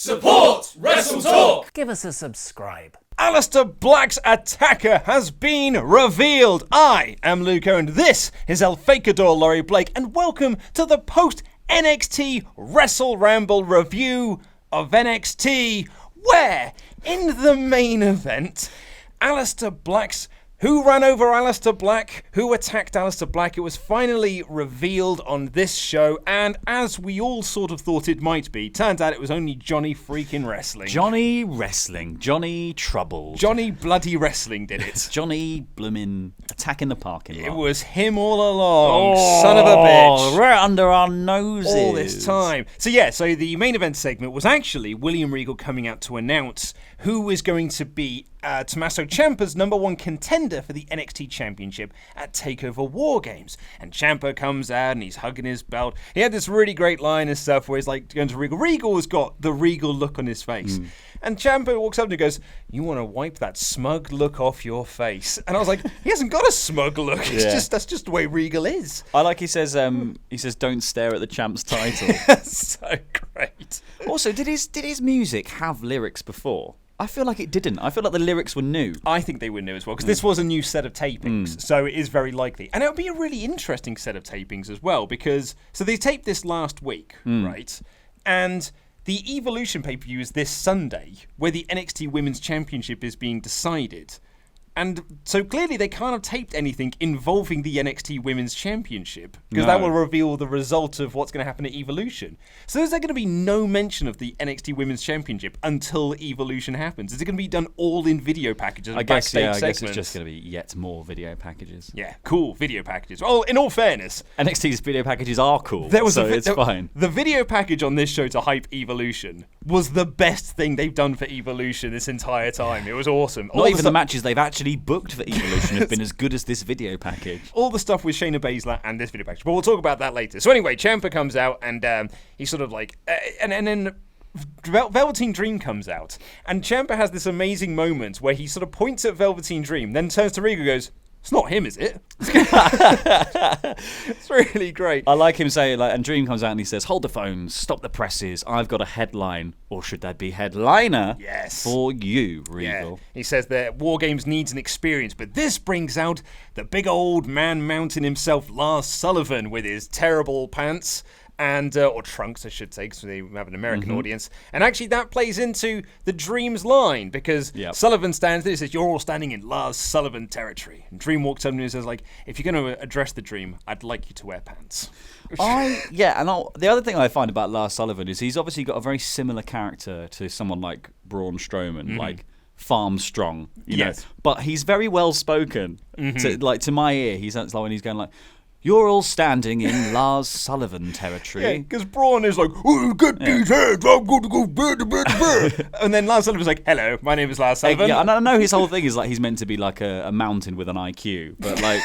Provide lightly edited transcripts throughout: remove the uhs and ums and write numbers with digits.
Support WrestleTalk! Give us a subscribe. Aleister Black's attacker has been revealed. I am Luke and this is El Fakador Laurie Blake, and welcome to the post-NXT WrestleRamble review of NXT, where, in the main event, Aleister Black's who ran over Aleister Black? Who attacked Aleister Black? It was finally revealed on this show, and as we all sort of thought it might be, turned out it was only Johnny freaking Wrestling. Johnny Wrestling. Johnny Trouble. Johnny Bloody Wrestling did it. Johnny bloomin' attacking the parking lot. It was him all along, son of a bitch. Right under our noses. All this time. So the main event segment was actually William Regal coming out to announce who is going to be Tommaso Ciampa's #1 contender for the NXT Championship at TakeOver War Games. And Ciampa comes out and he's hugging his belt. He had this really great line and stuff where he's like going to Regal. Regal's got the Regal look on his face. And Ciampa walks up and he goes, "You want to wipe that smug look off your face?" And I was like, he hasn't got a smug look. That's just the way Regal is. I like he says, "Don't stare at the champ's title." So great. Also, did his music have lyrics before? I feel like it didn't. I feel like the lyrics were new. I think they were new as well, because this was a new set of tapings, so it is very likely. And it would be a really interesting set of tapings as well, because so they taped this last week, right? And the Evolution pay-per-view is this Sunday, where the NXT Women's Championship is being decided. And so clearly they can't have taped anything involving the NXT Women's Championship, because that will reveal the result of what's going to happen at Evolution. So is there going to be no mention of the NXT Women's Championship until Evolution happens? Is it going to be done all in video packages? I guess it's just going to be yet more video packages. Yeah, cool video packages. Well, in all fairness, NXT's video packages are cool, it's fine. The video package on this show to hype Evolution was the best thing they've done for Evolution this entire time. It was awesome. Not even the matches they've actually booked for Evolution have been as good as this video package. All the stuff with Shayna Baszler and this video package, but we'll talk about that later. So anyway, Ciampa comes out and he's sort of like, and then Velveteen Dream comes out, and Ciampa has this amazing moment where he sort of points at Velveteen Dream, then turns to Regal and goes, "It's not him, is it?" It's really great. I like him saying, and Dream comes out and he says, "Hold the phones, stop the presses, I've got a headline, or should that be headliner? Yes. For you, Regal." Yeah. He says that War Games needs an experience, but this brings out the big old man mountain himself, Lars Sullivan, with his terrible pants. And or trunks, I should say, because they have an American audience. And actually, that plays into the Dream's line, because Sullivan stands there and says, "You're all standing in Lars Sullivan territory." And Dream walks up and he says, like, "If you're going to address the Dream, I'd like you to wear pants." The other thing I find about Lars Sullivan is he's obviously got a very similar character to someone like Braun Strowman, like farm strong, you know. But he's very well spoken. To my ear, he sounds like when he's going like, "You're all standing in Lars Sullivan territory." Yeah, because Braun is like, "Oh, get these hands, I'm going to go blah." And then Lars Sullivan's like, "Hello, my name is Lars Sullivan." Yeah, and I know his whole thing is like he's meant to be like a mountain with an IQ, but like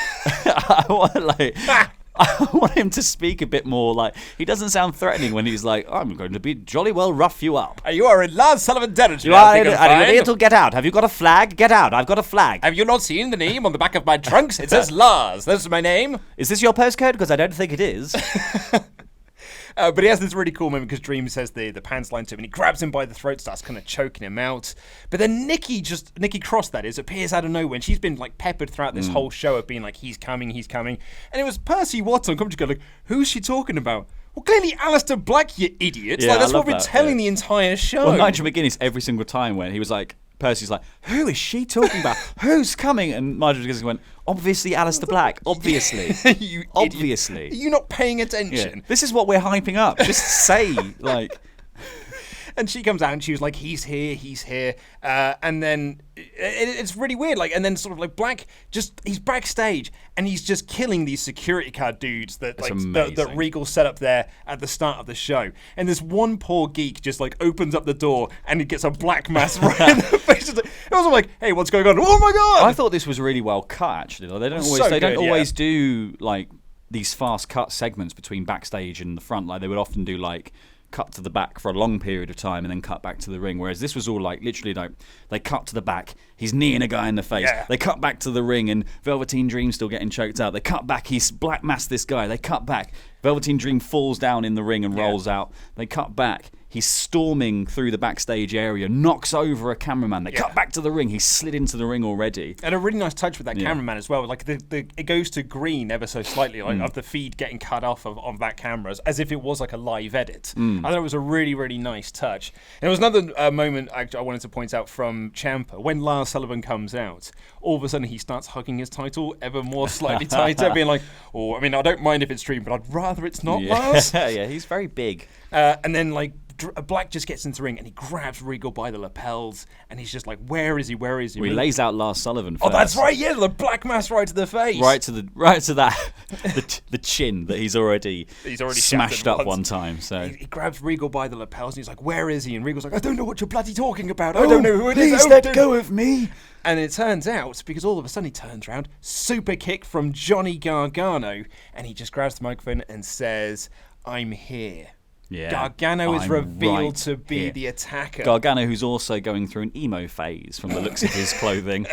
I want him to speak a bit more like, he doesn't sound threatening when he's like, "I'm going to be jolly well rough you up. You are in Lars Sullivan territory. You are ready to get out. Have you got a flag? Get out. I've got a flag. Have you not seen the name on the back of my trunks? It says Lars. That's my name. Is this your postcode? Because I don't think it is." But he has this really cool moment because Dream says the pants line to him and he grabs him by the throat, starts kind of choking him out. But then Nikki Cross, that is, appears out of nowhere, and she's been like peppered throughout this whole show of being like, he's coming. And it was Percy Watson coming to go like, "Who's she talking about?" Well, clearly Aleister Black, you idiot. Yeah, that's what we're telling the entire show. Well, Nigel McGuinness, every single time when he was like, Percy's like, "Who is she talking about? Who's coming?" And Nigel McGuinness went, "Obviously Aleister Black. Obviously." Obviously. Are you not paying attention? Yeah. This is what we're hyping up. Just say, like... And she comes out and she was like, he's here. And then it's really weird. Like, and then sort of like Black he's backstage and he's just killing these security guard dudes that Regal set up there at the start of the show. And this one poor geek just like opens up the door and he gets a black mass right in the face. It was like, "Hey, what's going on?" Oh my God! I thought this was really well cut, actually. Like, they don't always do like these fast cut segments between backstage and the front. Like they would often do like cut to the back for a long period of time and then cut back to the ring, whereas this was all like literally like they cut to the back, he's kneeing a guy in the face, they cut back to the ring and Velveteen Dream's still getting choked out, they cut back, he's black masked this guy, they cut back, Velveteen Dream falls down in the ring and rolls out, they cut back, He's storming through the backstage area, knocks over a cameraman. They cut back to the ring. He slid into the ring already. And a really nice touch with that cameraman as well. Like it goes to green ever so slightly, like of the feed getting cut off of that camera, as if it was like a live edit. I thought it was a really, really nice touch. And there was another moment I wanted to point out from Ciampa. When Lars Sullivan comes out, all of a sudden he starts hugging his title ever more slightly tighter, being like, I don't mind if it's streamed, but I'd rather it's not, Lars. Yeah, he's very big. And then like Black just gets into the ring and he grabs Regal by the lapels and he's just like, where is he? Where is he? Well, he lays out Lars Sullivan first. Oh, that's right, yeah, the black mass right to the face. Right to that the chin that he's already smashed up one time. So he grabs Regal by the lapels and he's like, where is he? And Regal's like, I don't know what you're bloody talking about. I don't know who it is. Please let go of me. And it turns out, because all of a sudden he turns around, super kick from Johnny Gargano, and he just grabs the microphone and says, I'm here. Yeah, Gargano is revealed to be the attacker. Gargano, who's also going through an emo phase from the looks of his clothing.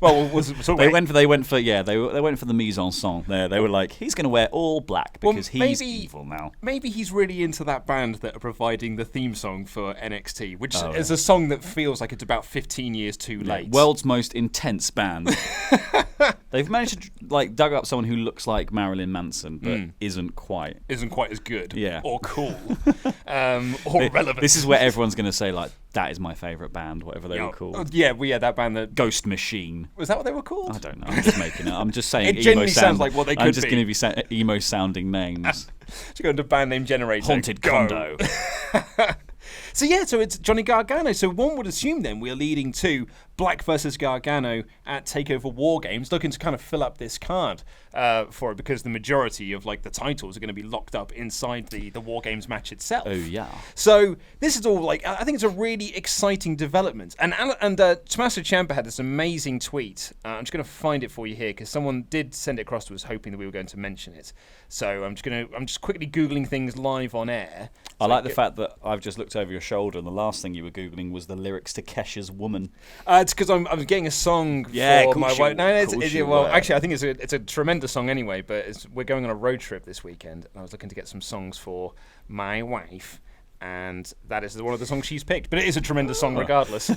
Well, they went for the mise en scène. There, they were like, he's going to wear all black because he's evil now. Maybe he's really into that band that are providing the theme song for NXT, which is a song that feels like it's about 15 years too late. World's most intense band. They've managed to dug up someone who looks like Marilyn Manson, but isn't quite as good, or cool, or relevant. This is where everyone's going to say that is my favourite band, whatever they were called. Yeah, that band that Ghost Machine. Was that what they were called? I don't know. I'm just making it. I'm just saying. It genuinely sounds like what they could be. I'm just going to be emo sounding names. Just go into band name generator. Haunted Condo. So it's Johnny Gargano. So one would assume then we're leading to Black versus Gargano at TakeOver War Games, looking to kind of fill up this card for it, because the majority of the titles are going to be locked up inside the War Games match itself. Oh yeah. So this is all I think it's a really exciting development. And Tommaso Ciampa had this amazing tweet. I'm just going to find it for you here because someone did send it across to us, hoping that we were going to mention it. So I'm just quickly googling things live on air. I like the fact that I've just looked over your shoulder and the last thing you were googling was the lyrics to Kesha's "Woman." It's because I'm getting a song for my wife. No, actually, I think it's a tremendous song anyway. But we're going on a road trip this weekend, and I was looking to get some songs for my wife, and that is one of the songs she's picked. But it is a tremendous song regardless.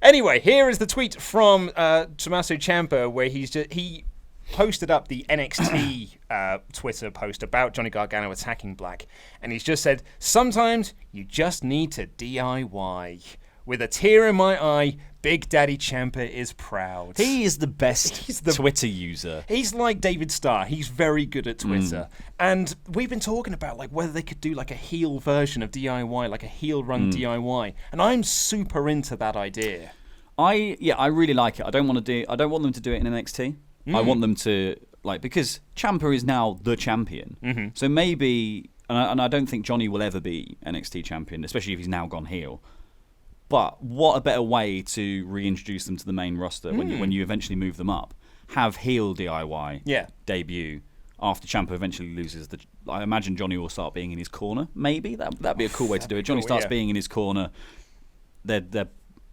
Anyway, here is the tweet from Tommaso Ciampa, where he posted up the NXT Twitter post about Johnny Gargano attacking Black, and he's just said, sometimes you just need to DIY. With a tear in my eye, Big Daddy Ciampa is proud. He is the best Twitter user. He's like David Starr. He's very good at Twitter. And we've been talking about whether they could do a heel version of DIY, like a heel run DIY. And I'm super into that idea. I really like it. I don't want them to do it in NXT. I want them to because Ciampa is now the champion. Mm-hmm. So maybe, and I don't think Johnny will ever be NXT champion, especially if he's now gone heel. But what a better way to reintroduce them to the main roster when you eventually move them up? Have heel DIY debut after Ciampa eventually loses. I imagine Johnny will start being in his corner. Maybe that'd be a cool way to do it. Johnny starts being in his corner. They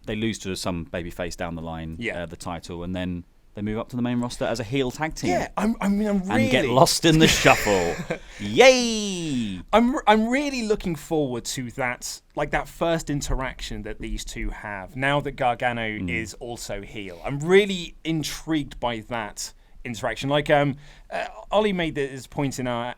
lose to some babyface down the line, the title, and then they move up to the main roster as a heel tag team. Yeah, I'm really... And get lost in the shuffle. Yay! I'm really looking forward to that, that first interaction that these two have, now that Gargano is also heel. I'm really intrigued by that interaction. Ollie made this point in our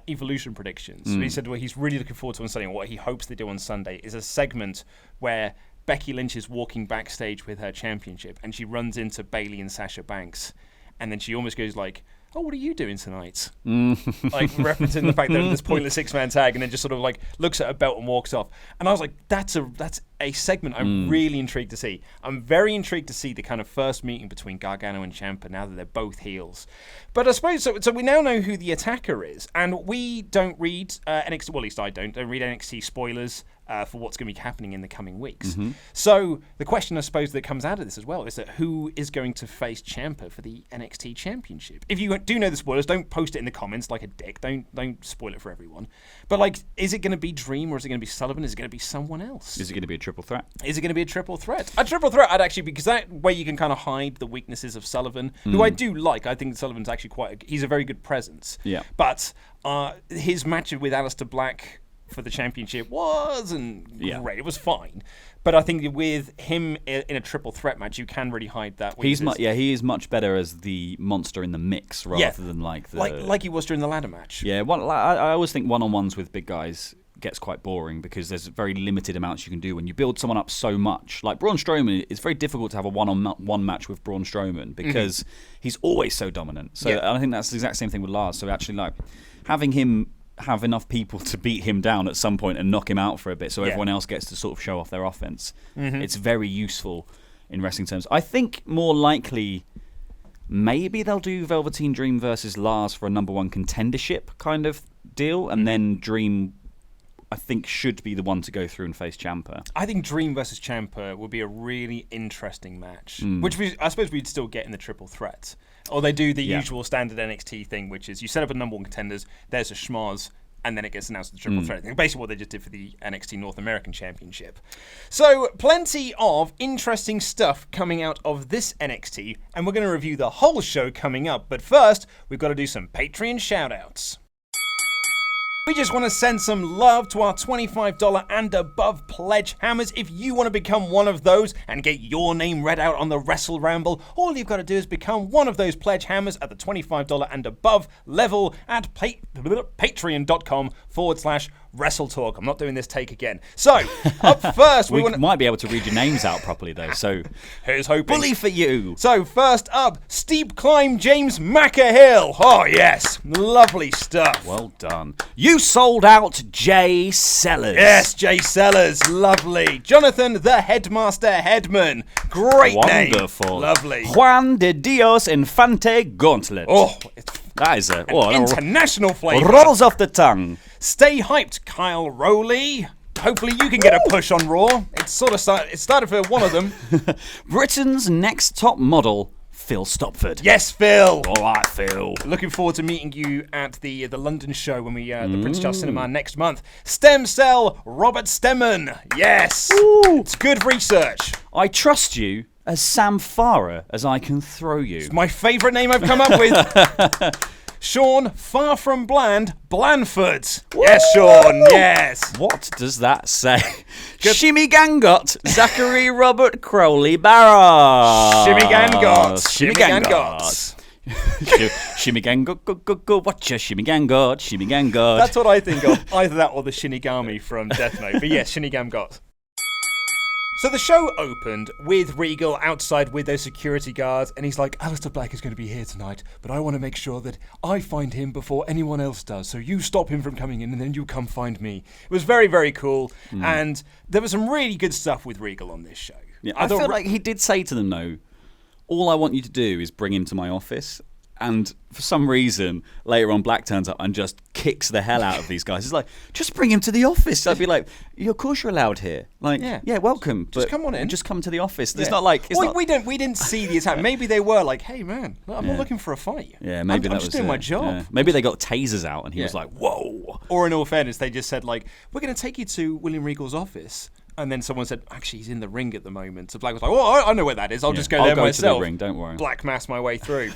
Evolution predictions. He said what he's really looking forward to on Sunday, and what he hopes they do on Sunday, is a segment where Becky Lynch is walking backstage with her championship, and she runs into Bayley and Sasha Banks, and then she almost goes oh, what are you doing tonight? Referencing the fact that this pointless six-man tag, and then just sort of looks at her belt and walks off. And I was like, that's a segment I'm really intrigued to see. I'm very intrigued to see the kind of first meeting between Gargano and Ciampa now that they're both heels. But I suppose, so we now know who the attacker is, and we don't read NXT, well, at least I don't read NXT spoilers for what's going to be happening in the coming weeks. Mm-hmm. So the question, I suppose, that comes out of this as well is that who is going to face Ciampa for the NXT Championship? If you do know the spoilers, don't post it in the comments like a dick. Don't spoil it for everyone. But is it going to be Dream, or is it going to be Sullivan? Is it going to be someone else? Is it going to be a triple threat? Is it going to be a triple threat? A triple threat, I'd actually, because that way you can kind of hide the weaknesses of Sullivan, who I do like. I think Sullivan's actually he's a very good presence. Yeah. But his match with Aleister Black for the championship wasn't great. It was fine. But I think with him in a triple threat match, you can really hide that. He is much better as the monster in the mix rather than like he was during the ladder match. Yeah, I always think one-on-ones with big guys gets quite boring because there's very limited amounts you can do when you build someone up so much. Like Braun Strowman, it's very difficult to have a one-on-one match with Braun Strowman because he's always so dominant. So I think that's the exact same thing with Lars. So actually, like having him have enough people to beat him down at some point and knock him out for a bit so everyone else gets to sort of show off their offense. It's very useful in wrestling terms. I think more likely maybe they'll do Velveteen Dream versus Lars for a number one contendership kind of deal, and then Dream I think should be the one to go through and face Ciampa. I think Dream versus Ciampa would be a really interesting match, which I suppose we'd still get in the triple threat. Or they do the usual standard NXT thing, which is you set up a number one contenders, there's a schmoz, and then it gets announced as the triple threat thing. Basically what they just did for the NXT North American Championship. So plenty of interesting stuff coming out of this NXT, and we're going to review the whole show coming up. But first, we've got to do some Patreon shout-outs. We just want to send some love to our $25 and above pledge hammers. If you want to become one of those and get your name read out on the WrestleRamble, all you've got to do is become one of those pledge hammers at the $25 and above level at patreon.com/WrestleTalk. I'm not doing this take again. So, up first, we might be able to read your names out properly, though. So, here's hoping. Bully for you. So, first up, Steep Climb James Maccahill. Oh, yes. Lovely stuff. Well done. You sold out Jay Sellers. Yes, Jay Sellers. Lovely. Jonathan the Headmaster Headman. Great name. Wonderful. Lovely. Juan de Dios Infante Gauntlet. Oh, that is an international flavour. Rolls off the tongue. Stay hyped, Kyle Rowley. Hopefully you can get a push on Raw. It started for one of them. Britain's next top model, Phil Stopford. Yes, Phil. All right, Phil. Looking forward to meeting you at the London show when we the Prince Charles Cinema next month. Stem Cell Robert Stemmen. Yes. Ooh. It's good research. I trust you as Sam Farah as I can throw you. It's my favourite name I've come up with. Sean, far from bland, Blandford. Woo! Yes, Sean, yes. What does that say? Shimmy Gangot, Zachary Robert Crowley Barra. Shimmy Gangot. Shimmy Gangot. Shimmy Gangot, go, watch your Shimmy Gangot, Shimmy Gangot. That's what I think of. Either that or the Shinigami from Death Note. But yes, Shinigami. So the show opened with Regal outside with those security guards, and he's like, Aleister Black is going to be here tonight, but I want to make sure that I find him before anyone else does, so you stop him from coming in, and then you come find me. It was very, very cool, and there was some really good stuff with Regal on this show. Yeah, I feel like he did say to them, though, all I want you to do is bring him to my office. And for some reason, later on, Black turns up and just kicks the hell out of these guys. It's like, just bring him to the office. I'd be like, of course you're allowed here. Like, yeah welcome. Just come on in. Just come to the office. It's not like... We didn't see the attack. Maybe they were like, hey, man, I'm not looking for a fight. Yeah, maybe I'm just doing my job. Yeah. Maybe they got tasers out and he was like, whoa. Or in all fairness, they just said, like, we're going to take you to William Regal's office. And then someone said, actually, he's in the ring at the moment. So Black was like, well, I know where that is. I'll just go there myself. I'll go to the ring, don't worry. Black mass my way through.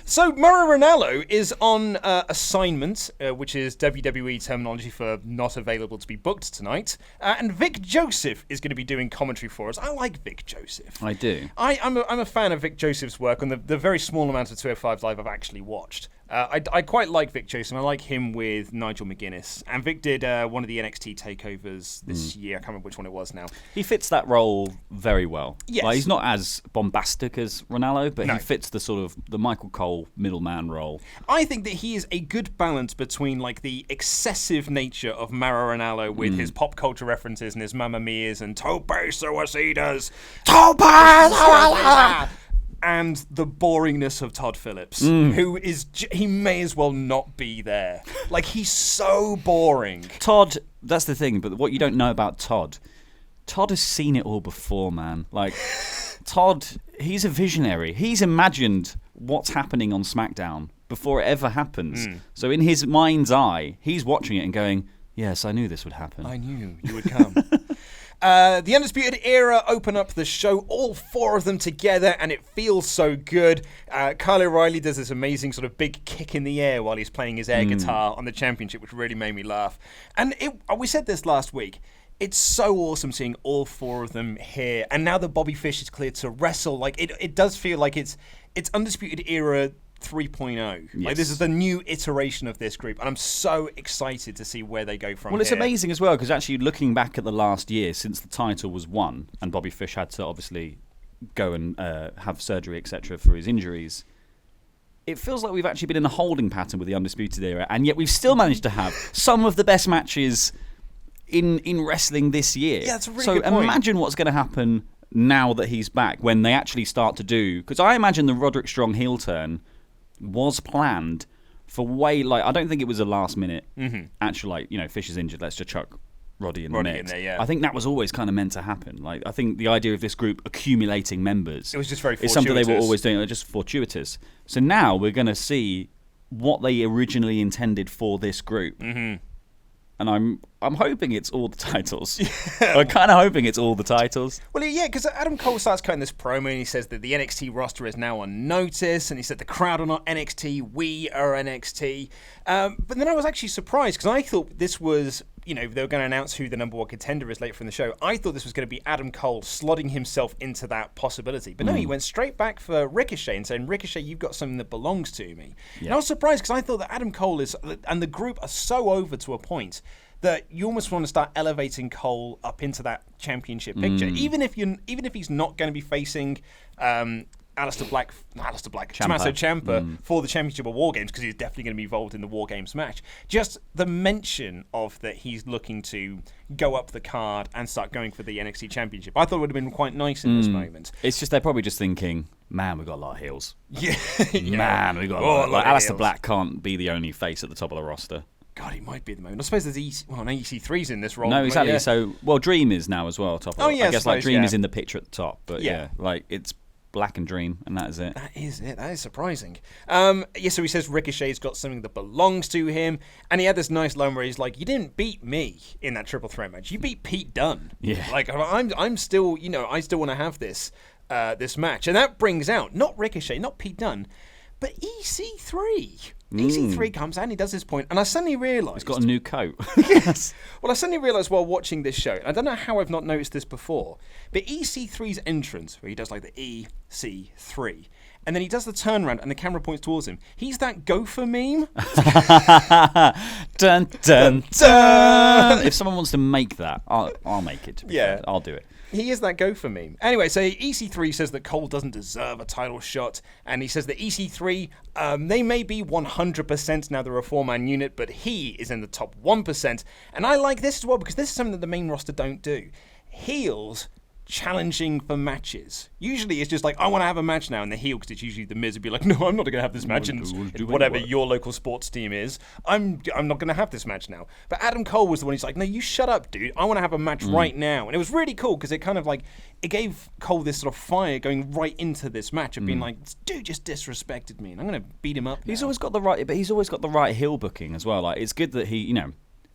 So Mauro Ranallo is on assignment, which is WWE terminology for not available to be booked tonight. And Vic Joseph is going to be doing commentary for us. I like Vic Joseph. I do. I'm a fan of Vic Joseph's work on the very small amount of 205 Live I've actually watched. I quite like Vic Joseph. I like him with Nigel McGuinness. And Vic did one of the NXT takeovers this year. I can't remember which one it was now. He fits that role very well. Yes. Like, he's not as bombastic as Ranallo, but he fits the sort of the Michael Cole middleman role. I think that he is a good balance between like the excessive nature of Mauro Ranallo with his pop culture references and his Mamma Mia's and Tope Suicidas. Tope! And the boringness of Todd Phillips, who is, he may as well not be there. Like, he's so boring. Todd, that's the thing, but what you don't know about Todd has seen it all before, man. Like, Todd, he's a visionary. He's imagined what's happening on SmackDown before it ever happens. So in his mind's eye, he's watching it and going, yes, I knew this would happen. I knew you would come. The Undisputed Era open up the show, all 4 of them together, and it feels so good. Kyle O'Reilly does this amazing sort of big kick in the air while he's playing his air guitar on the championship, which really made me laugh. And we said this last week. It's so awesome seeing all 4 of them here, and now that Bobby Fish is cleared to wrestle, like it does feel like it's Undisputed Era 3.0. Yes. Like this is the new iteration of this group, and I'm so excited to see where they go from. Well, it's here. amazing as well because actually looking back at the last year since the title was won, and Bobby Fish had to obviously go and have surgery, etc., for his injuries. It feels like we've actually been in a holding pattern with the Undisputed Era, and yet we've still managed to have some of the best matches in wrestling this year. Yeah, that's a really good point. So imagine what's going to happen now that he's back when they actually start to do. Because I imagine the Roderick Strong heel turn was planned for I don't think it was a last minute actual Fish is injured, let's just chuck Roddy in the mix. In there, yeah. I think that was always kind of meant to happen. Like I think the idea of this group accumulating members, it was just very fortuitous. It's something they were always doing, just fortuitous. So now we're going to see what they originally intended for this group. And I'm hoping it's all the titles. I'm kind of hoping it's all the titles. Well, yeah, because Adam Cole starts cutting this promo and he says that the NXT roster is now on notice, and he said the crowd are not NXT, we are NXT. But then I was actually surprised because I thought this was, they were going to announce who the number 1 contender is later in the show. I thought this was going to be Adam Cole slotting himself into that possibility. But no, he went straight back for Ricochet and saying, Ricochet, you've got something that belongs to me. Yeah. And I was surprised because I thought that Adam Cole and the group are so over to a point that you almost want to start elevating Cole up into that championship picture, even if he's not going to be facing Aleister Black, Tommaso Ciampa for the championship of War Games, because he's definitely going to be involved in the War Games match. Just the mention of that he's looking to go up the card and start going for the NXT championship, I thought it would have been quite nice in this moment. It's just they're probably just thinking, man, we've got a lot of heels. Yeah, man, we've got a lot. Aleister Black can't be the only face at the top of the roster. God, he might be at the moment. I suppose there's EC3's in this role. No, exactly. Yeah. So, Dream is now as well. Top. I guess Dream is in the picture at the top, but it's Black and Dream, and that is it. That is it. That is surprising. So he says Ricochet's got something that belongs to him, and he had this nice line where he's like, "You didn't beat me in that triple threat match. You beat Pete Dunne. Yeah. Like I'm still, I still want to have this match." And that brings out not Ricochet, not Pete Dunne, but EC3. EC3 comes out and he does his point, and I suddenly realised... He's got a new coat. Yes. Well, I suddenly realised while watching this show, and I don't know how I've not noticed this before, but EC3's entrance, where he does like the EC3, and then he does the turnaround and the camera points towards him, he's that gopher meme. Dun, dun, dun. If someone wants to make that, I'll make it. Yeah. I'll do it. He is that gopher meme. Anyway, so EC3 says that Cole doesn't deserve a title shot, and he says that EC3, they may be 100% now they're a 4-man unit, but he is in the top 1%. And I like this as well, because this is something that the main roster don't do. Heels challenging for matches. Usually it's just like, I want to have a match now, and the heel, because it's usually the Miz, would be like, no, I'm not going to have this match, and whatever your local sports team is, I'm not going to have this match now. But Adam Cole was the one who's like, no, you shut up, dude. I want to have a match right now. And it was really cool, because it kind of like, it gave Cole this sort of fire going right into this match of being like, dude just disrespected me, and I'm going to beat him up now. He's always got the right heel booking as well. Like, it's good that he,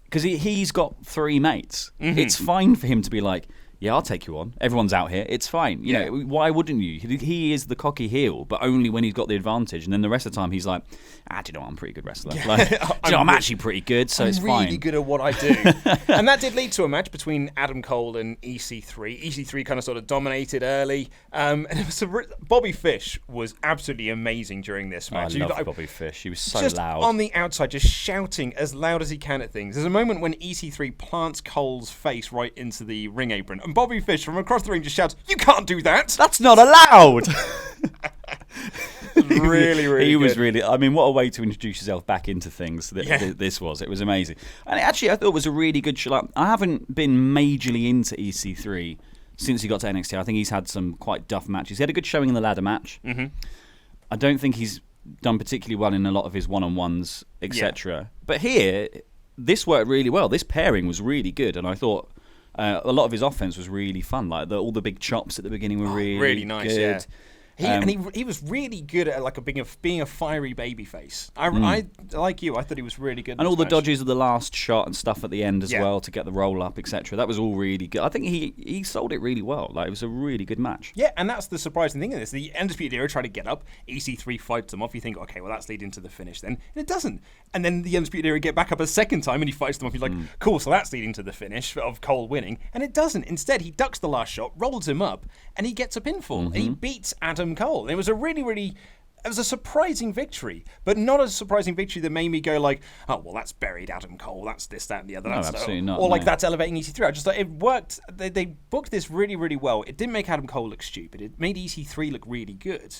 because he's got 3 mates. It's fine for him to be like, yeah, I'll take you on. Everyone's out here. It's fine. You know, why wouldn't you? He is the cocky heel, but only when he's got the advantage. And then the rest of the time, he's like, do you know what? I'm a pretty good wrestler. Yeah. Like, I'm actually pretty good, so it's fine. I'm really good at what I do. And that did lead to a match between Adam Cole and EC3. EC3 kind of sort of dominated early. And it was Bobby Fish was absolutely amazing during this match. I love Bobby Fish. He was so just loud. On the outside, just shouting as loud as he can at things. There's a moment when EC3 plants Cole's face right into the ring apron. And Bobby Fish from across the ring just shouts, "You can't do that! That's not allowed!" Really he was really, I mean, what a way to introduce yourself back into things this was. It was amazing. And actually, I thought it was a really good show. Like, I haven't been majorly into EC3 since he got to NXT. I think he's had some quite duff matches. He had a good showing in the ladder match. I don't think he's done particularly well in a lot of his one-on-ones, etc. But here, this worked really well. This pairing was really good, and I thought a lot of his offense was really fun. Like all the big chops at the beginning were really nice. good. He was really good at like being a fiery babyface. I like you. I thought he was really good. And all the match. dodges of the last shot and stuff at the end as well to get the roll up, etc. That was all really good. I think he sold it really well. Like, it was a really good match. Yeah, and that's the surprising thing in this. The Undisputed Era try to get up. EC3 fights them off. You think, okay, well that's leading to the finish then, and it doesn't. And then the Undisputed Era get back up a second time and he fights them off. You're like, cool, so that's leading to the finish of Cole winning, and it doesn't. Instead, he ducks the last shot, rolls him up, and he gets a pinfall. And he beats Adam Cole. And it was a it was a surprising victory, but not a surprising victory that made me go like, oh, well, that's buried Adam Cole. That's this, that, and the other. No, absolutely not. Or like, that's elevating EC3. I just thought it worked. They booked this really, really well. It didn't make Adam Cole look stupid. It made EC3 look really good.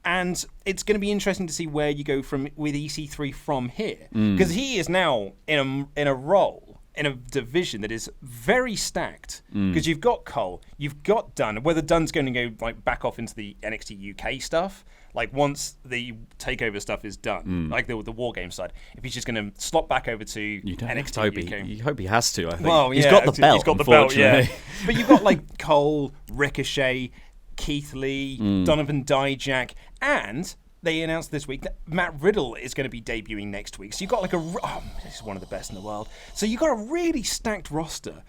And it's going to be interesting to see where you go with EC3 from here. Because he is now in a role, in a division that is very stacked. Because you've got Cole, you've got Dunn. Whether Dunn's going to go like back off into the NXT UK stuff, like once the takeover stuff is done, like the War Game side, if he's just going to slot back over to NXT UK. You hope he has to, I think. Well, he's got the belt, He's got the belt, yeah. But you've got like Cole, Ricochet, Keith Lee, Donovan Dijak, and they announced this week that Matt Riddle is going to be debuting next week. So you've got like this is one of the best in the world. So you've got a really stacked roster.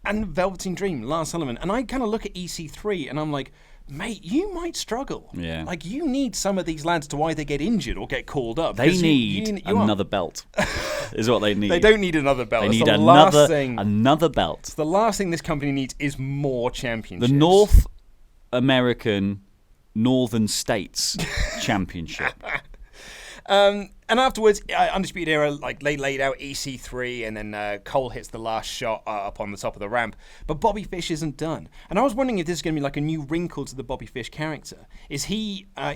And Velveteen Dream, Lars Sullivan. And I kind of look at EC3 and I'm like, mate, you might struggle. Yeah. Like, you need some of these lads to either get injured or get called up. They need another belt, is what they need. They don't need another belt. They need another belt. The last thing this company needs is more championships. The North American Northern States Championship. And afterwards, Undisputed Era, like, they laid out EC3, and then Cole hits the last shot up on the top of the ramp. But Bobby Fish isn't done. And I was wondering if this is going to be like a new wrinkle to the Bobby Fish character. Is he, I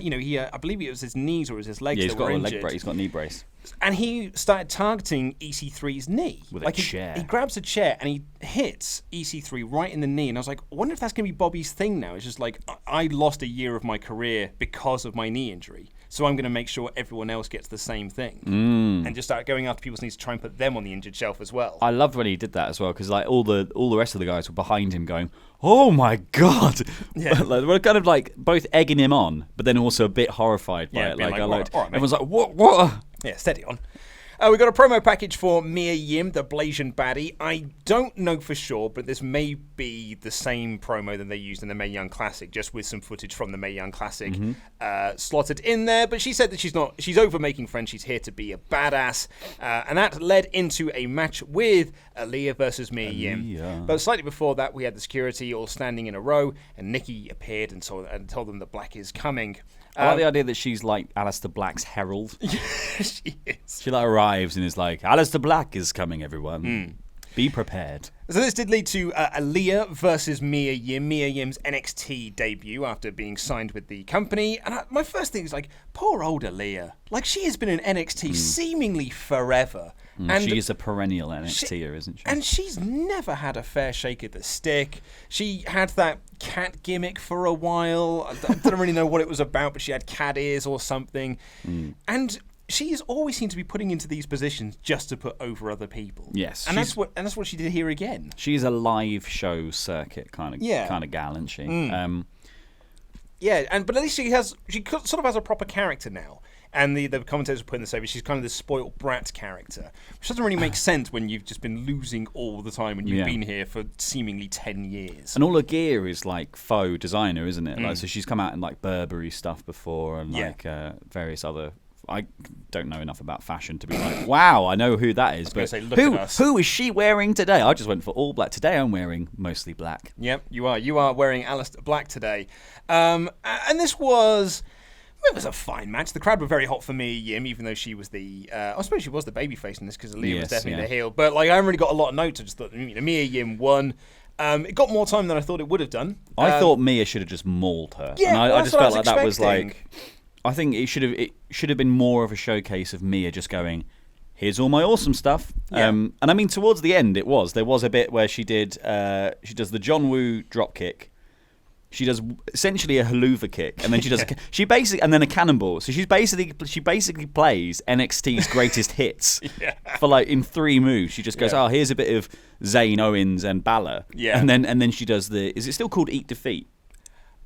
believe it was his knees or it was his legs that were injured. He's got a knee brace. And he started targeting EC3's knee. With a chair. He grabs a chair and he hits EC3 right in the knee. And I was like, I wonder if that's going to be Bobby's thing now. It's just like, I lost a year of my career because of my knee injury. So I'm going to make sure everyone else gets the same thing. And just start going after people's knees to try and put them on the injured shelf as well. I loved when he did that as well, because like all the rest of the guys were behind him going, oh my God. Yeah. Like, we're kind of like both egging him on, but then also a bit horrified by it. Like, everyone's like, what? Yeah, steady on. We've got a promo package for Mia Yim, the Blasian baddie. I don't know for sure, but this may be the same promo that they used in the Mae Young Classic, just with some footage from the Mae Young Classic slotted in there. But she said that she's over making friends. She's here to be a badass. And that led into a match with Aliyah versus Mia Yim. But slightly before that, we had the security all standing in a row, and Nikki appeared and told them that Black is coming. I like the idea that she's like Aleister Black's herald. She is. She like arrives and is like, Aleister Black is coming, everyone. Be prepared. So this did lead to Aliyah versus Mia Yim. Mia Yim's NXT debut after being signed with the company. And my first thing is like, poor old Aliyah. Like, she has been in NXT seemingly forever. And she is a perennial NXTer, isn't she? And she's never had a fair shake at the stick. She had that cat gimmick for a while. I don't really know what it was about, but she had cat ears or something. And she's always seemed to be putting into these positions just to put over other people. Yes, and that's what she did here again. She's a live show circuit kind of gal, isn't she? But at least she sort of has a proper character now. And the commentators were putting this over. She's kind of this spoiled brat character, which doesn't really make sense when you've just been losing all the time and you've been here for seemingly 10 years. And all her gear is like faux designer, isn't it? Like, so she's come out in like Burberry stuff before and like various other. I don't know enough about fashion to be like, wow, I know who that is. But who is she wearing today? I just went for all black. Today I'm wearing mostly black. Yep, you are. You are wearing Aleister Black today. And this was... It was a fine match. The crowd were very hot for Mia Yim, even though she was I suppose she was the babyface in this because Aliyah was definitely the heel. But like, I haven't really got a lot of notes. I just thought Mia Yim won. It got more time than I thought it would have done. I thought Mia should have just mauled her. Yeah, and I just felt like that was like. I think it should have been more of a showcase of Mia just going, here's all my awesome stuff. Yeah. And I mean, towards the end, there was a bit where she does the John Woo drop kick. She does essentially a haluva kick, and then she does and then a cannonball. So she basically plays NXT's greatest hits for like in 3 moves. She just goes, oh, here's a bit of Zane, Owens, and Baszler, and then she does is it still called Eat Defeat?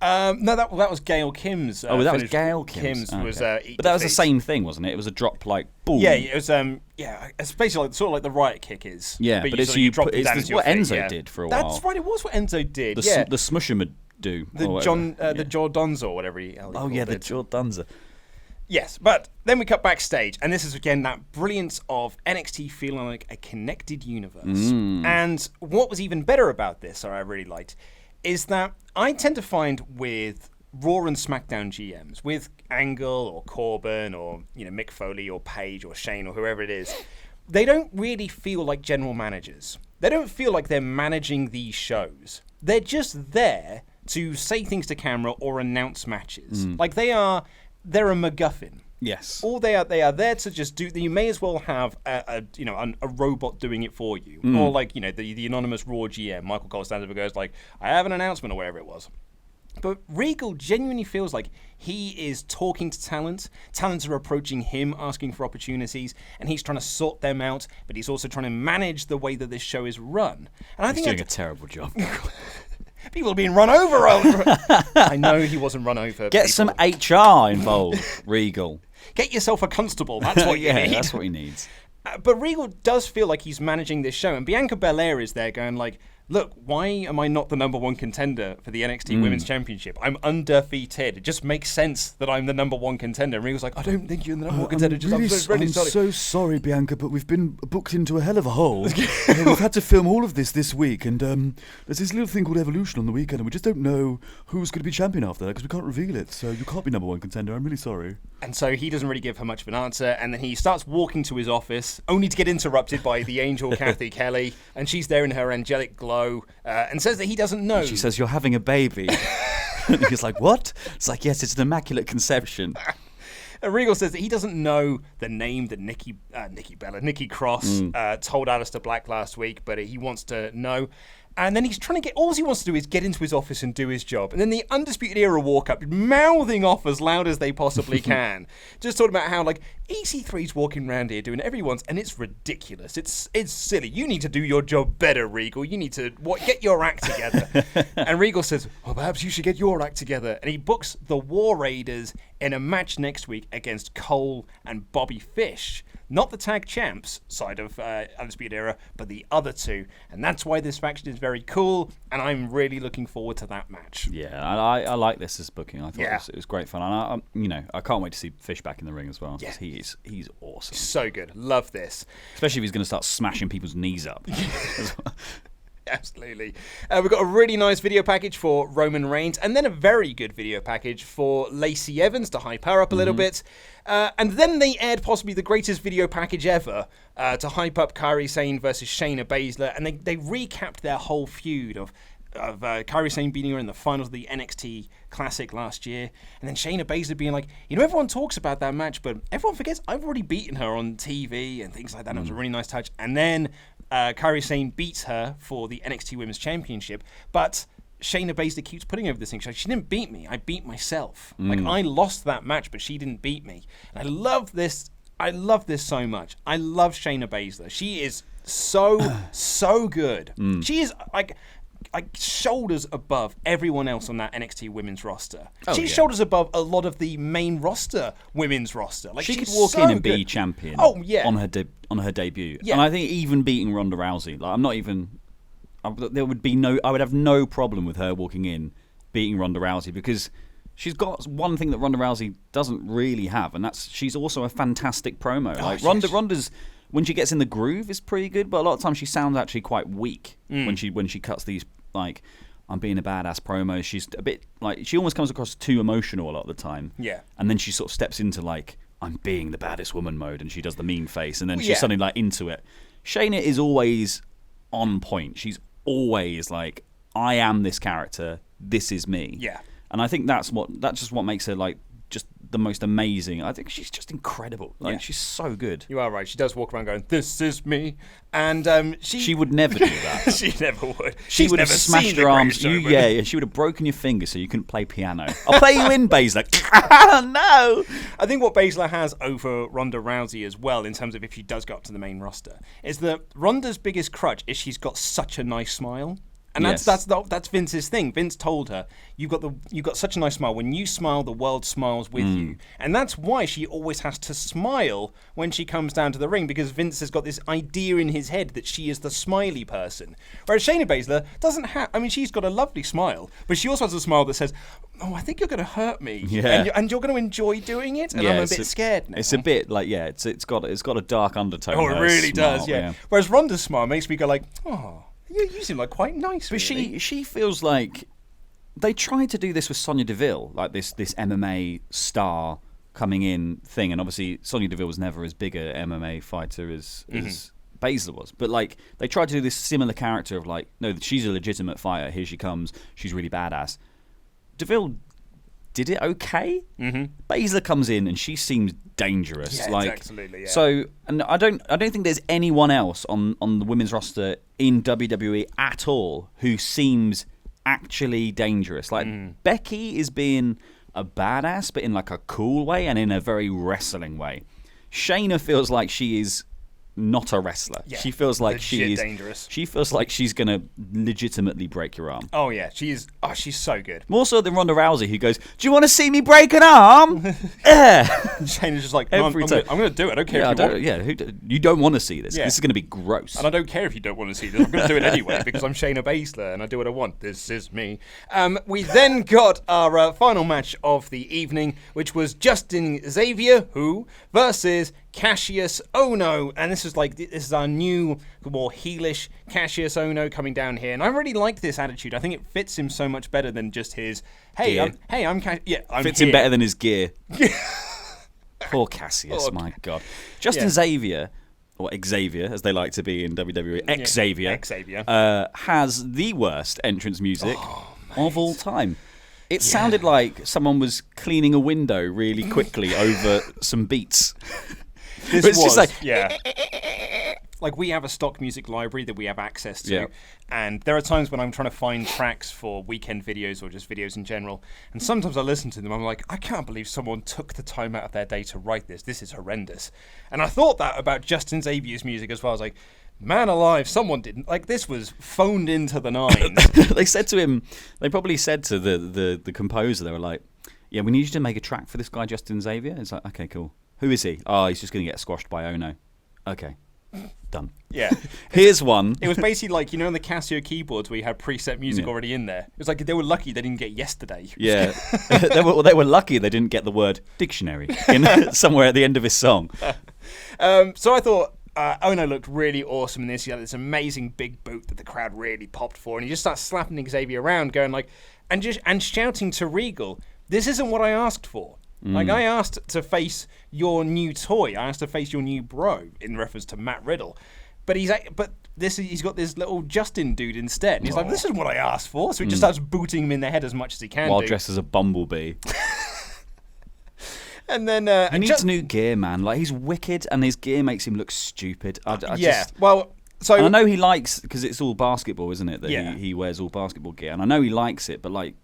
No, that was Gail Kim's. That was Gail Kim's. Was, but that was the same thing, wasn't it? It was a drop like boom. Yeah, it was. It's basically sort of like the riot kick is. Yeah, but it's what Enzo did for a while. That's right. It was what Enzo did. The smusher would do. The Jordonza or whatever he. The Jordonza. Yes, but then we cut backstage, and this is again that brilliance of NXT feeling like a connected universe. And what was even better about this, or I really liked, is that I tend to find with Raw and SmackDown GMs, with Angle or Corbin or Mick Foley or Paige or Shane or whoever it is, they don't really feel like general managers. They don't feel like they're managing these shows. They're just there to say things to camera or announce matches. Like they're a MacGuffin. Yes. All they are there to just do. You may as well have a robot doing it for you, or like the anonymous Raw GM Michael Cole stands up and goes like, "I have an announcement" or whatever it was. But Regal genuinely feels like he is talking to talent. Talents are approaching him, asking for opportunities, and he's trying to sort them out. But he's also trying to manage the way that this show is run. And I think he's doing a terrible job. People are being run over. I know he wasn't run over. Get some HR involved, Regal. Get yourself a constable. That's what you need. That's what he needs. But Regal does feel like he's managing this show, and Bianca Belair is there going like, look, why am I not the number one contender for the NXT Women's Championship? I'm undefeated. It just makes sense that I'm the number one contender. And Regal's like, I don't think you're the number one contender. I'm so sorry, Bianca, but we've been booked into a hell of a hole. We've had to film all of this week, and there's this little thing called Evolution on the weekend, and we just don't know who's going to be champion after that because we can't reveal it. So you can't be number one contender. I'm really sorry. And so he doesn't really give her much of an answer, and then he starts walking to his office, only to get interrupted by the angel Kathy Kelly, and she's there in her angelic glow, and says that he doesn't know. She says, "You're having a baby." And he's like, "What?" It's like, "Yes, it's an immaculate conception." And Regal says that he doesn't know the name that Nikki Cross told Aleister Black last week, but he wants to know. And then he's trying to all he wants to do is get into his office and do his job. And then the Undisputed Era walk up, mouthing off as loud as they possibly can. Just talking about how, like, EC3's walking around here doing everyone's, and it's ridiculous. It's silly. You need to do your job better, Regal. You need to get your act together. And Regal says, well, perhaps you should get your act together. And he books the War Raiders in a match next week against Cole and Bobby Fish. Not the tag champs side of Undisputed Era, but the other two. And that's why this faction is very cool, and I'm really looking forward to that match. Yeah, I like this as booking. I thought it was great fun. And I can't wait to see Fish back in the ring as well. Yeah. He's awesome. So good. Love this. Especially if he's going to start smashing people's knees up. Absolutely. We've got a really nice video package for Roman Reigns, and then a very good video package for Lacey Evans to hype her up a little bit. And then they aired possibly the greatest video package ever to hype up Kairi Sane versus Shayna Baszler, and they recapped their whole feud of Kairi Sane beating her in the finals of the NXT Classic last year, and then Shayna Baszler being like, everyone talks about that match, but everyone forgets I've already beaten her on TV and things like that. It was a really nice touch. And then Kairi Sane beats her for the NXT Women's Championship, but Shayna Baszler keeps putting over this thing. She didn't beat me. I beat myself. Like, I lost that match, but she didn't beat me. And I love this. I love this so much. I love Shayna Baszler. She is so good. She is like shoulders above everyone else on that NXT women's roster. She's shoulders above a lot of the main roster women's roster. Like, she could walk in and be champion. Oh yeah, on her debut. Yeah. And I think even beating Ronda Rousey, like, I would have no problem with her walking in, beating Ronda Rousey, because she's got one thing that Ronda Rousey doesn't really have, and that's she's also a fantastic promo. Like, Ronda's when she gets in the groove is pretty good, but a lot of times she sounds actually quite weak when she cuts these, like, I'm being a badass promo. She's a bit like, she almost comes across too emotional a lot of the time. Yeah. And then she sort of steps into, like, I'm being the baddest woman mode, and she does the mean face, and then she's suddenly, like, into it. Shayna is always on point. She's always like, I am this character. This is me. Yeah. And I think that's just what makes her, like, just the most amazing. I think she's just incredible. Like, she's so good. You are right. She does walk around going, "This is me," and she would never do that. She never would. She would have smashed her arms. She would have broken your finger so you couldn't play piano. I'll play you in, Baszler. No. I think what Baszler has over Ronda Rousey as well, in terms of if she does go up to the main roster, is that Ronda's biggest crutch is she's got such a nice smile. And Yes. that's Vince's thing. Vince told her, you've got such a nice smile. When you smile, the world smiles with you. And that's why she always has to smile when she comes down to the ring, because Vince has got this idea in his head that she is the smiley person. Whereas Shayna Baszler doesn't have, I mean, she's got a lovely smile, but she also has a smile that says, oh, I think you're going to hurt me. Yeah. And you're going to enjoy doing it, and I'm a bit scared now. It's a bit like, it's got a dark undertone. Oh, it really smile, does, yeah. Whereas Ronda's smile makes me go like, oh, you seem like quite nice. But really. she feels like they tried to do this with Sonya Deville, like this MMA star coming in thing, and obviously Sonya Deville was never as big a MMA fighter as Baszler was. But like they tried to do this similar character of like, no, she's a legitimate fighter. Here she comes. She's really badass. Deville did it okay. Baszler comes in and she seems dangerous. Yeah, like, absolutely. Yeah. So, and I don't think there's anyone else on the women's roster in WWE at all who seems actually dangerous. Like Becky is being a badass, but in like a cool way and in a very wrestling way. Shayna feels like she is not a wrestler. Yeah, she feels like legit dangerous. She feels like she's gonna legitimately break your arm. Oh yeah, she's so good. More so than Ronda Rousey, who goes, "Do you want to see me break an arm?" Shayna's just like, no, I'm going to do it. I don't care if you want. You don't want to see this. Yeah. This is going to be gross. And I don't care if you don't want to see this. I'm going to do it anyway because I'm Shayna Baszler and I do what I want. This is me. We then got our final match of the evening, which was Justin Xavier, versus Kassius Ohno, and this is our new, more heelish Kassius Ohno coming down here, and I really like this attitude. I think it fits him so much better than just his I'm fits here. him better than his gear. Poor Kassius, my God. Justin Xavier, or Xavier as they like to be in WWE, Xavier, has the worst entrance music of all time. It sounded like someone was cleaning a window really quickly over some beats. Like we have a stock music library that we have access to, Yeah. and there are times when I'm trying to find tracks for weekend videos or just videos in general, and sometimes I listen to them, I'm like, I can't believe someone took the time out of their day to write this. This is horrendous. And I thought that about Justin Xavier's music as well. I was like, man alive, someone didn't. Like, this was phoned into the nines. They said to him, they probably said to the composer, they were like, yeah, we need you to make a track for this guy, Justin Xavier. It's like, okay, cool. Who is he? Oh, he's just going to get squashed by Ohno. Okay. Done. Yeah. Here's one. It was basically like, in the Casio keyboards where you had preset music already in there. It was like they were lucky they didn't get yesterday. Yeah. they were lucky they didn't get the word dictionary in somewhere at the end of his song. So I thought Ohno looked really awesome in this. He had this amazing big boot that the crowd really popped for, and he just starts slapping Xavier around, going like, and shouting to Regal, "This isn't what I asked for. Like, I asked to face your new toy. I asked to face your new bro," in reference to Matt Riddle. But he's got this little Justin dude instead. And he's like, "This is what I asked for." So he just starts booting him in the head as much as he can. While dressed as a bumblebee. And then he needs new gear, man. Like, he's wicked, and his gear makes him look stupid. So I know he likes, because it's all basketball, isn't it? That Yeah. he wears all basketball gear, and I know he likes it, but like,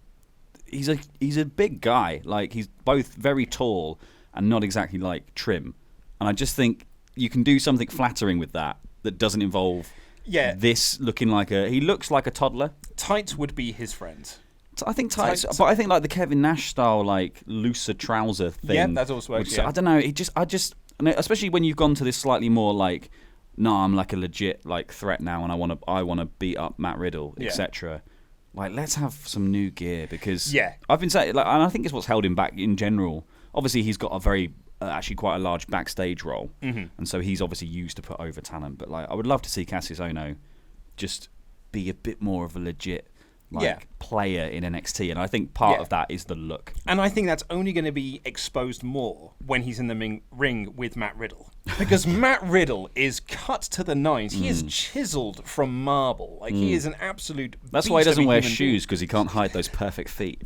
he's a big guy. Like, he's both very tall and not exactly like trim. And I just think you can do something flattering with that doesn't involve this looking like he looks like a toddler. tights would be his friend. I think tights, but I think like the Kevin Nash style, like looser trouser thing. Yeah, that also works. I don't know. I just, especially when you've gone to this slightly more like, no, I'm like a legit like threat now, and I want to beat up Matt Riddle, etc. Like, let's have some new gear, because I've been saying, like, and I think it's what's held him back in general. Obviously, he's got a very actually quite a large backstage role, and so he's obviously used to put over talent. But like, I would love to see Kassius Ohno just be a bit more of a legit player in NXT, and I think part of that is the look. And I think that's only going to be exposed more when he's in the ring with Matt Riddle, because Matt Riddle is cut to the nines. He is chiseled from marble. Like, he is an absolute. That's why he doesn't wear shoes, because he can't hide those perfect feet.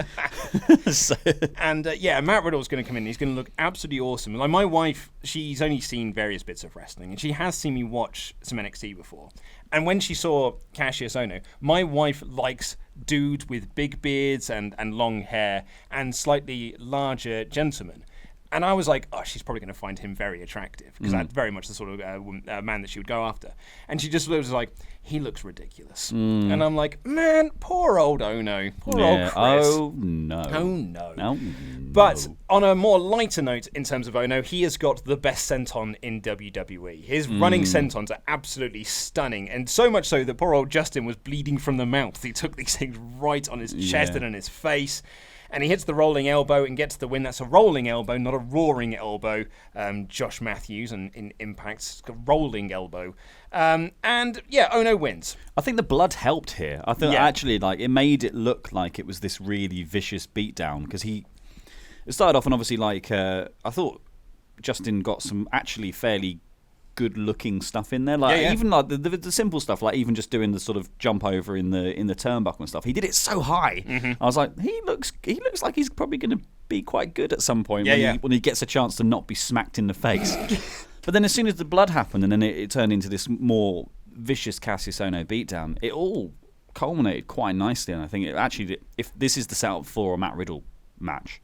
And Matt Riddle's going to come in. He's going to look absolutely awesome. Like, my wife, she's only seen various bits of wrestling, and she has seen me watch some NXT before. And when she saw Kassius Ohno, my wife likes dudes with big beards and long hair and slightly larger gentlemen. And I was like, oh, she's probably going to find him very attractive because that's very much the sort of man that she would go after. And she just was like, he looks ridiculous. And I'm like, man, poor old Ohno. Poor old Chris. Oh, no. Oh, no. No. But on a more lighter note in terms of Ohno, he has got the best senton in WWE. His running sentons are absolutely stunning. And so much so that poor old Justin was bleeding from the mouth. He took these things right on his chest and on his face. And he hits the rolling elbow and gets the win. That's a rolling elbow, not a roaring elbow. Josh Matthews in Impact's rolling elbow. And yeah, Ohno wins. I think the blood helped here. I think actually, like, it made it look like it was this really vicious beatdown because it started off and obviously like I thought Justin got some actually fairly good-looking stuff in there, like even like the simple stuff, like even just doing the sort of jump over in the turnbuckle and stuff. He did it so high. I was like, he looks like he's probably going to be quite good at some point when he gets a chance to not be smacked in the face. But then as soon as the blood happened and then it turned into this more vicious Kassius Ohno beatdown, it all culminated quite nicely. And I think if this is the setup for a Matt Riddle match,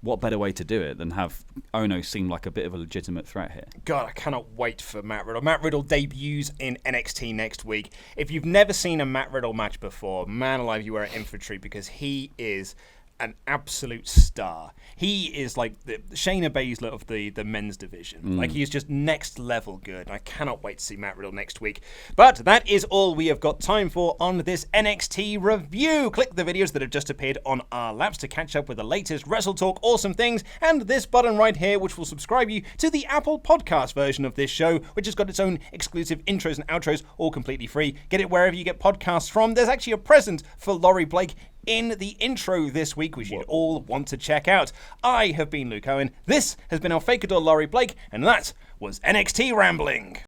what better way to do it than have Ohno seem like a bit of a legitimate threat here? God, I cannot wait for Matt Riddle. Matt Riddle debuts in NXT next week. If you've never seen a Matt Riddle match before, man alive, you are in for a treat because he is an absolute star. He is like the Shayna Baszler of the men's division. Like, he's just next level good. I cannot wait to see Matt Riddle next week. But that is all we have got time for on this NXT review. Click the videos that have just appeared on our laps to catch up with the latest WrestleTalk awesome things, and this button right here, which will subscribe you to the Apple Podcast version of this show, which has got its own exclusive intros and outros, all completely free. Get it wherever you get podcasts from. There's actually a present for Laurie Blake in the intro this week, which you'd all want to check out. I have been Luke Owen. This has been our Fakador Laurie Blake, and that was NXT Rambling.